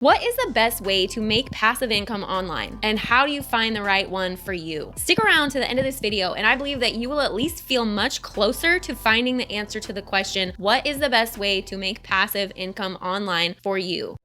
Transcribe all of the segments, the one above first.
What is the best way to make passive income online? And how do you find the right one for you? Stick around to the end of this video and I believe that you will at least feel much closer to finding the answer to the question, what is the best way to make passive income online for you?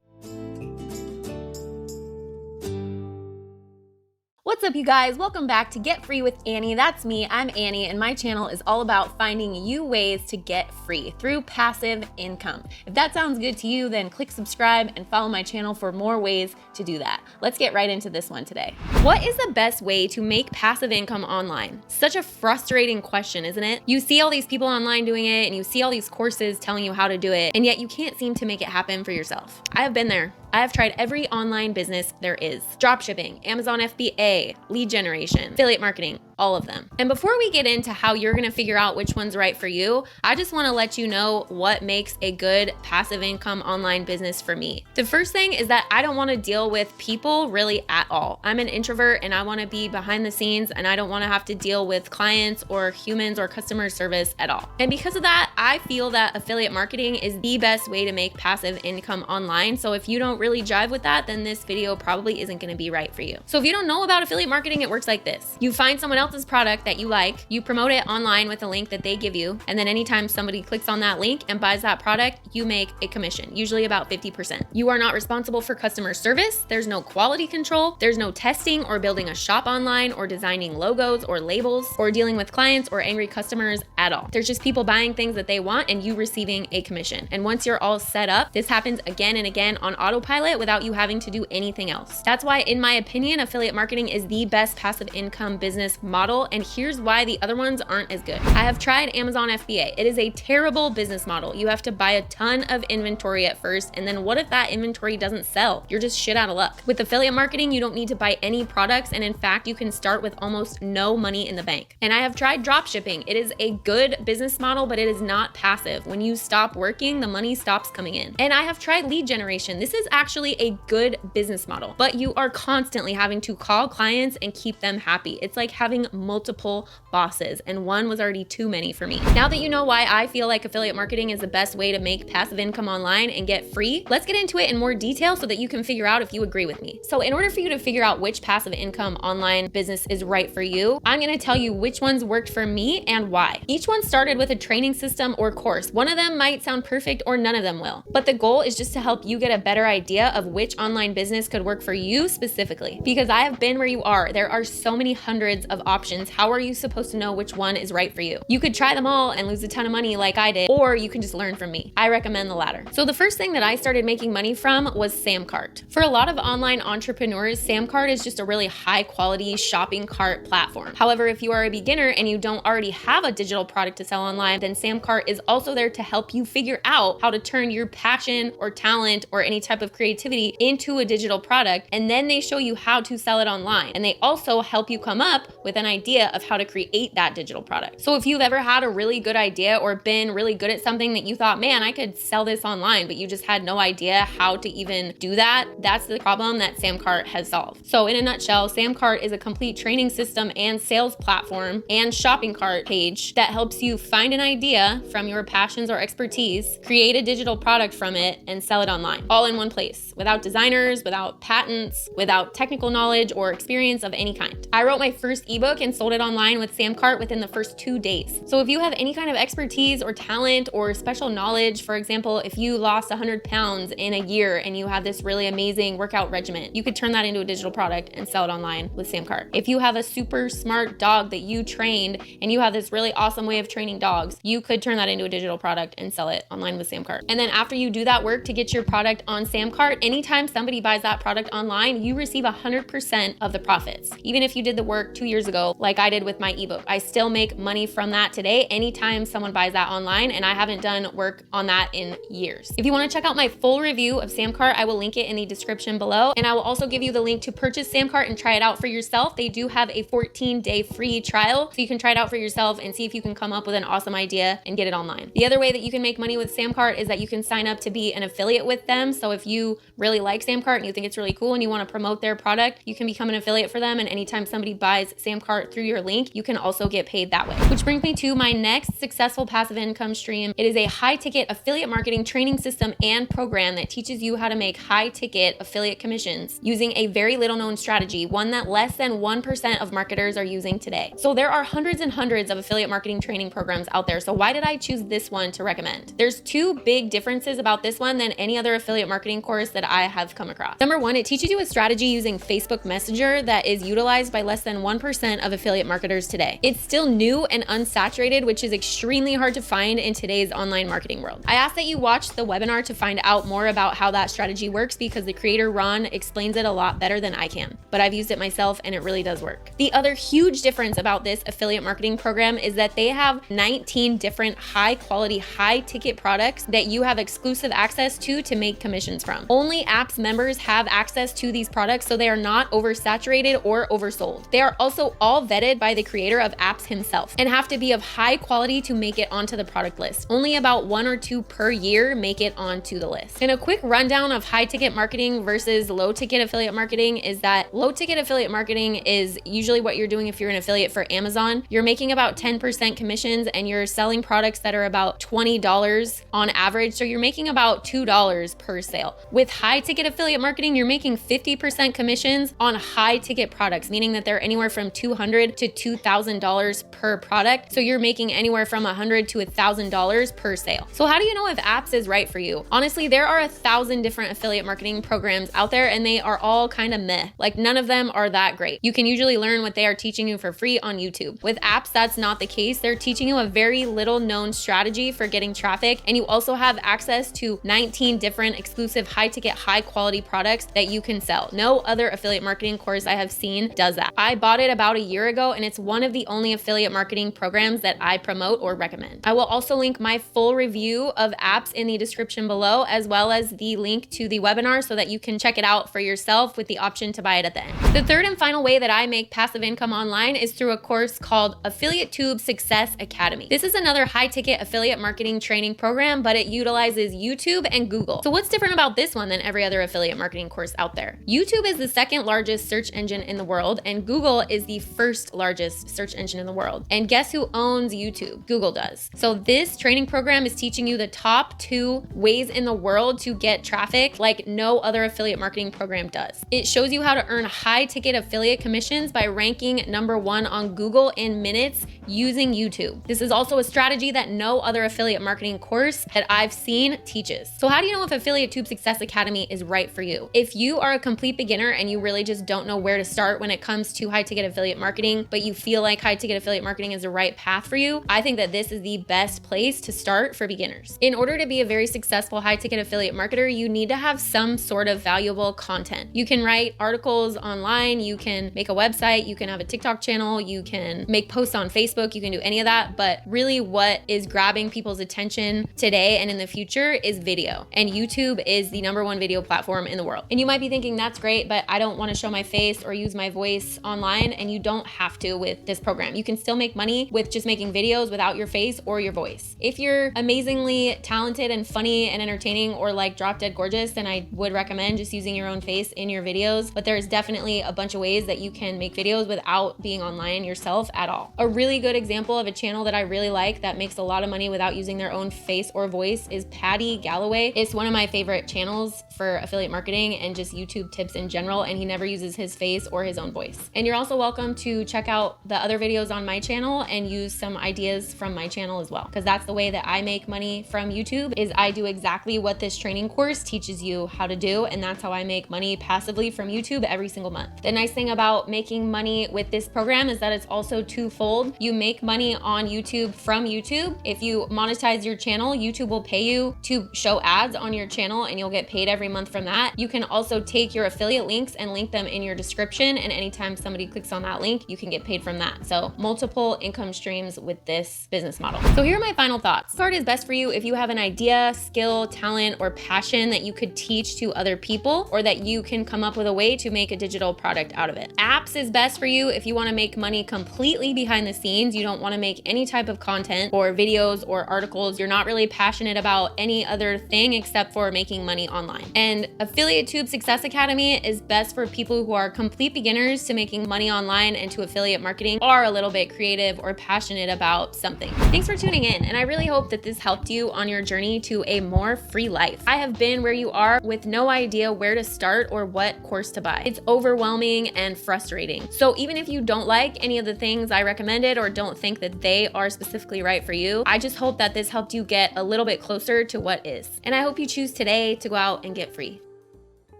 What's up, you guys? Welcome back to Get Free with Annie. That's me. I'm Annie, and my channel is all about finding you ways to get free through passive income. If that sounds good to you, then click subscribe and follow my channel for more ways to do that. Let's get right into this one today. What is the best way to make passive income online? Such a frustrating question, isn't it? You see all these people online doing it, and you see all these courses telling you how to do it, and yet you can't seem to make it happen for yourself. I have been there. I have tried every online business there is. Dropshipping, Amazon FBA, lead generation, affiliate marketing, all of them. And before we get into how you're gonna figure out which one's right for you, I just wanna let you know what makes a good passive income online business for me. The first thing is that I don't wanna deal with people really at all. I'm an introvert and I wanna be behind the scenes and I don't wanna have to deal with clients or humans or customer service at all. And because of that, I feel that affiliate marketing is the best way to make passive income online. So if you don't really jive with that, then this video probably isn't gonna be right for you. So if you don't know about affiliate marketing, it works like this. You find someone else's product that you like, you promote it online with a link that they give you, and then anytime somebody clicks on that link and buys that product, you make a commission, usually about 50%. You are not responsible for customer service, there's no quality control, there's no testing or building a shop online or designing logos or labels or dealing with clients or angry customers at all. There's just people buying things that they want and you receiving a commission. And once you're all set up, this happens again and again on autopilot without you having to do anything else. That's why, in my opinion, affiliate marketing is the best passive income business model, and here's why the other ones aren't as good. I have tried Amazon FBA. It is a terrible business model. You have to buy a ton of inventory at first, and then what if that inventory doesn't sell? You're just shit out of luck. With affiliate marketing, you don't need to buy any products, and in fact, you can start with almost no money in the bank. And I have tried dropshipping. It is a good business model, but it is not passive. When you stop working, the money stops coming in. And I have tried lead generation. This is actually a good business model, but you are constantly having to call clients and keep them happy. It's like having multiple bosses, and one was already too many for me. Now that you know why I feel like affiliate marketing is the best way to make passive income online and get free, let's get into it in more detail so that you can figure out if you agree with me. So in order for you to figure out which passive income online business is right for you, I'm gonna tell you which ones worked for me and why. Each one started with a training system or course. One of them might sound perfect or none of them will, but the goal is just to help you get a better idea of which online business could work for you specifically. Because I have been where you are. There are so many hundreds of options. How are you supposed to know which one is right for you? You could try them all and lose a ton of money like I did, or you can just learn from me. I recommend the latter. So the first thing that I started making money from was Samcart. For a lot of online entrepreneurs, Samcart is just a really high quality shopping cart platform. However, if you are a beginner and you don't already have a digital product to sell online, then Samcart is also there to help you figure out how to turn your passion or talent or any type of creativity into a digital product, and then they show you how to sell it online. And they also help you come up with an idea of how to create that digital product. So if you've ever had a really good idea or been really good at something that you thought, man, I could sell this online, but you just had no idea how to even do that, that's the problem that Samcart has solved. So in a nutshell, Samcart is a complete training system and sales platform and shopping cart page that helps you find an idea from your passions or expertise, create a digital product from it, and sell it online, all in one place, without designers, without patents, without technical knowledge or experience of any kind. I wrote my first ebook and sold it online with Samcart within the first 2 days. So if you have any kind of expertise or talent or special knowledge, for example, if you lost 100 pounds in a year and you have this really amazing workout regimen, you could turn that into a digital product and sell it online with Samcart. If you have a super smart dog that you trained and you have this really awesome way of training dogs, you could turn that into a digital product and sell it online with Samcart. And then after you do that work to get your product on Samcart, anytime somebody buys that product online, you receive 100% of the profits. Even if you did the work 2 years ago, like I did with my ebook, I still make money from that today anytime someone buys that online, and I haven't done work on that in years. If you want to check out my full review of Samcart, I will link it in the description below, and I will also give you the link to purchase Samcart and try it out for yourself. They do have a 14-day free trial, so you can try it out for yourself and see if you can come up with an awesome idea and get it online. The other way that you can make money with Samcart is that you can sign up to be an affiliate with them. So if you really like Samcart and you think it's really cool and you want to promote their product, you can become an affiliate for them, and anytime somebody buys Samcart Samcart through your link, you can also get paid that way. Which brings me to my next successful passive income stream. It is a high ticket affiliate marketing training system and program that teaches you how to make high ticket affiliate commissions using a very little known strategy, one that less than 1% of marketers are using today. So there are hundreds and hundreds of affiliate marketing training programs out there. So why did I choose this one to recommend? There's two big differences about this one than any other affiliate marketing course that I have come across. Number one, it teaches you a strategy using Facebook Messenger that is utilized by less than 1% of affiliate marketers today. It's still new and unsaturated, which is extremely hard to find in today's online marketing world. I ask that you watch the webinar to find out more about how that strategy works because the creator Ron explains it a lot better than I can, but I've used it myself and it really does work. The other huge difference about this affiliate marketing program is that they have 19 different high quality, high ticket products that you have exclusive access to make commissions from. Only Apps members have access to these products, so they are not oversaturated or oversold. They are also all vetted by the creator of Apps himself and have to be of high quality to make it onto the product list. Only about 1 or 2 per year make it onto the list. And a quick rundown of high ticket marketing versus low ticket affiliate marketing is that low ticket affiliate marketing is usually what you're doing if you're an affiliate for Amazon. You're making about 10% commissions and you're selling products that are about $20 on average. So you're making about $2 per sale. With high ticket affiliate marketing, you're making 50% commissions on high ticket products, meaning that they're anywhere from $200 to $2,000 per product. So you're making anywhere from $100 to $1,000 per sale. So how do you know if Apps is right for you? Honestly, there are 1,000 different affiliate marketing programs out there and they are all kind of meh. Like none of them are that great. You can usually learn what they are teaching you for free on YouTube. With Apps, that's not the case. They're teaching you a very little known strategy for getting traffic, and you also have access to 19 different exclusive high ticket, high quality products that you can sell. No other affiliate marketing course I have seen does that. I bought it about a year ago and it's one of the only affiliate marketing programs that I promote or recommend. I will also link my full review of Apps in the description below, as well as the link to the webinar so that you can check it out for yourself with the option to buy it at the end. The third and final way that I make passive income online is through a course called Affiliate Tube Success Academy. This is another high ticket affiliate marketing training program, but it utilizes YouTube and Google. So what's different about this one than every other affiliate marketing course out there? YouTube is the second largest search engine in the world, and Google is the first largest search engine in the world. And guess who owns YouTube? Google does. So this training program is teaching you the top 2 ways in the world to get traffic like no other affiliate marketing program does. It shows you how to earn high ticket affiliate commissions by ranking #1 on Google in minutes using YouTube. This is also a strategy that no other affiliate marketing course that I've seen teaches. So how do you know if Affiliate Tube Success Academy is right for you? If you are a complete beginner and you really just don't know where to start when it comes to high ticket affiliate marketing, but you feel like high ticket affiliate marketing is the right path for you, I think that this is the best place to start for beginners. In order to be a very successful high ticket affiliate marketer, you need to have some sort of valuable content. You can write articles online, you can make a website, you can have a TikTok channel, you can make posts on Facebook, you can do any of that, but really what is grabbing people's attention today and in the future is video. And YouTube is the #1 video platform in the world. And you might be thinking, that's great, but I don't want to show my face or use my voice online, and you don't have to with this program. You can still make money with just making videos without your face or your voice. If you're amazingly talented and funny and entertaining or like drop dead gorgeous, then I would recommend just using your own face in your videos, but there's definitely a bunch of ways that you can make videos without being online yourself at all. A really good example of a channel that I really like that makes a lot of money without using their own face or voice is Patty Galloway. It's one of my favorite channels for affiliate marketing and just YouTube tips in general, and he never uses his face or his own voice. And you're also welcome to check out the other videos on my channel and use some ideas from my channel as well, because that's the way that I make money from YouTube, is I do exactly what this training course teaches you how to do, and that's how I make money passively from YouTube every single month. The nice thing about making money with this program is that it's also twofold. You make money on YouTube from YouTube. If you monetize your channel, YouTube will pay you to show ads on your channel and you'll get paid every month from that. You can also take your affiliate links and link them in your description, and anytime somebody clicks on that link, you can get paid from that. So multiple income streams with this business model. So here are my final thoughts. Samcart is best for you if you have an idea, skill, talent, or passion that you could teach to other people, or that you can come up with a way to make a digital product out of it. Apps is best for you if you want to make money completely behind the scenes. You don't want to make any type of content or videos or articles. You're not really passionate about any other thing except for making money online. And Affiliate Tube Success Academy is best for people who are complete beginners to making money online into affiliate marketing are a little bit creative or passionate about something. Thanks for tuning in, and I really hope that this helped you on your journey to a more free life. I have been where you are with no idea where to start or what course to buy. It's overwhelming and frustrating. So even if you don't like any of the things I recommended or don't think that they are specifically right for you, I just hope that this helped you get a little bit closer to what is. And I hope you choose today to go out and get free.